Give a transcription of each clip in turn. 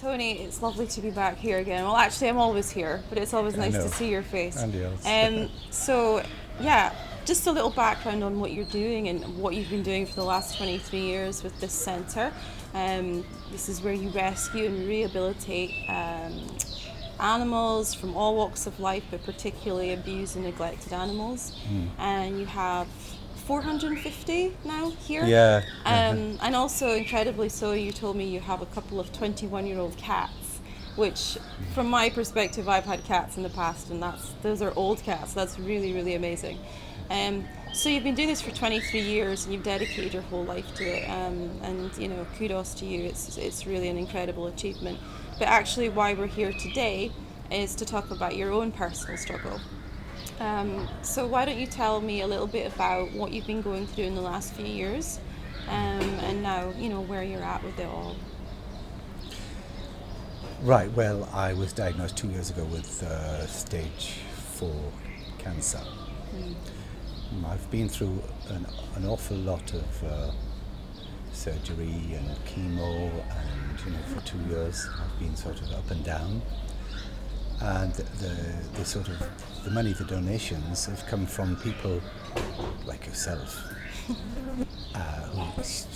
Tony, it's lovely to be back here again. Well, actually, I'm always here, but it's always nice to see your face. And yours. So, yeah, just a little background on what you're doing and what you've been doing for the last 23 years with this centre. This is where you rescue and rehabilitate animals from all walks of life, but particularly abused and neglected animals. And you have 450 now here. Yeah. And also, incredibly so, you told me you have a couple of 21-year-old cats, which, from my perspective, I've had cats in the past, and those are old cats. That's really, really amazing. So you've been doing this for 23 years, and you've dedicated your whole life to it. And you know, kudos to you. It's really an incredible achievement. But actually, why we're here today is to talk about your own personal struggle. So why don't you tell me a little bit about what you've been going through in the last few years, and now, you know, where you're at with it all. Right, well, I was diagnosed 2 years ago with stage 4 cancer. I've been through an awful lot of surgery and chemo, and you know, for 2 years I've been sort of up and down. And the sort of the money, the donations have come from people like yourself.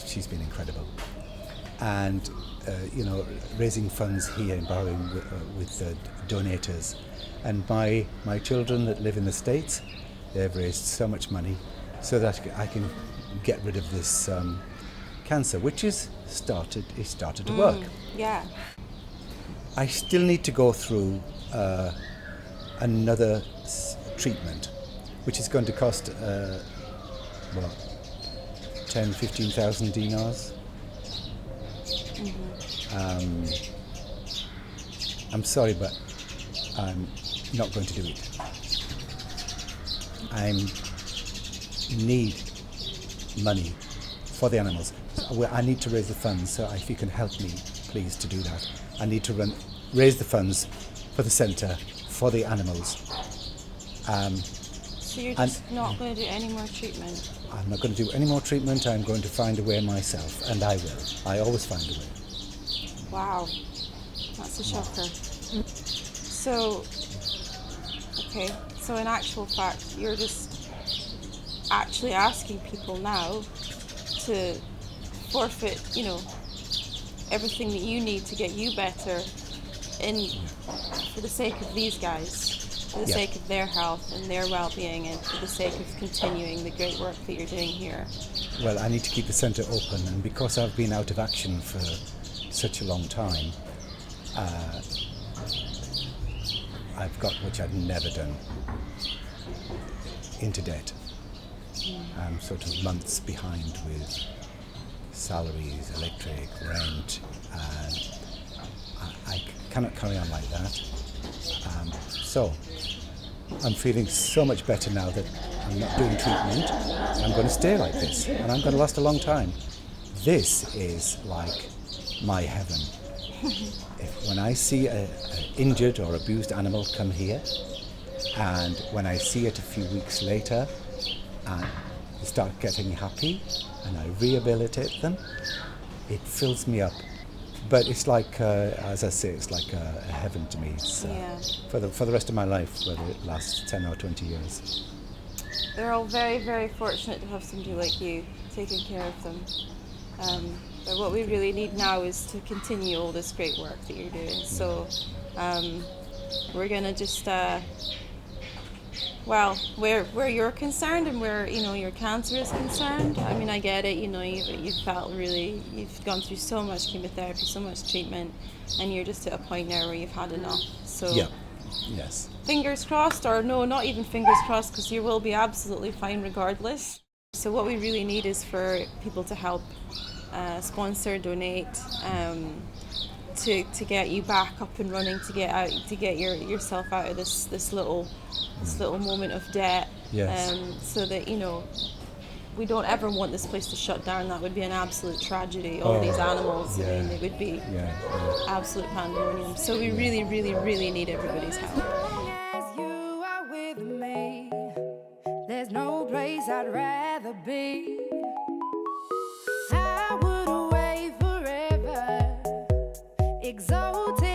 She's been incredible. And you know, raising funds here and borrowing with donators. And my children that live in the States, they've raised so much money so that I can get rid of this cancer, which is started to work. Yeah. I still need to go through another treatment, which is going to cost 10,000-15,000 dinars. I'm sorry, but I'm not going to do it. I need money for the animals. I need to raise the funds, so if you can help me, please, to do that. I need to raise the funds for the centre, for the animals. So you're just not going to do any more treatment? I'm not going to do any more treatment. I'm going to find a way myself, and I will. I always find a way. Wow, that's a shocker. So, okay, so in actual fact, you're just actually asking people now to forfeit, you know, everything that you need to get you better for the sake of these guys, for the sake of their health and their well-being, and for the sake of continuing the great work that you're doing here. Well, I need to keep the centre open, and because I've been out of action for such a long time, I've got, which I've never done, into debt. I'm sort of months behind with salaries, electric, rent, and I cannot carry on like that. So I'm feeling so much better now that I'm not doing treatment. I'm going to stay like this, and I'm going to last a long time. This is like my heaven. When I see an injured or abused animal come here, and when I see it a few weeks later, and I start getting happy, and I rehabilitate them, it fills me up. But it's like, as I say, it's like a heaven to me. It's, for the rest of my life, whether it lasts 10 or 20 years. They're all very, very fortunate to have somebody like you taking care of them. But what we really need now is to continue all this great work that you're doing. So we're going to just, where you're concerned and where, you know, your cancer is concerned, I mean, I get it, you know, you've gone through so much chemotherapy, so much treatment, and you're just at a point now where you've had enough. So yeah. Yes. Fingers crossed, or no, not even fingers crossed, because you will be absolutely fine regardless. So what we really need is for people to help sponsor, donate, to get you back up and running, to get yourself out of this little moment of debt. Yes. So that, you know, we don't ever want this place to shut down. That would be an absolute tragedy. All these animals, I mean, it would be absolute pandemonium. So we really, really, really need everybody's help. As you are with me, there's no place I'd rather be. I would away forever, exhausted. hotel.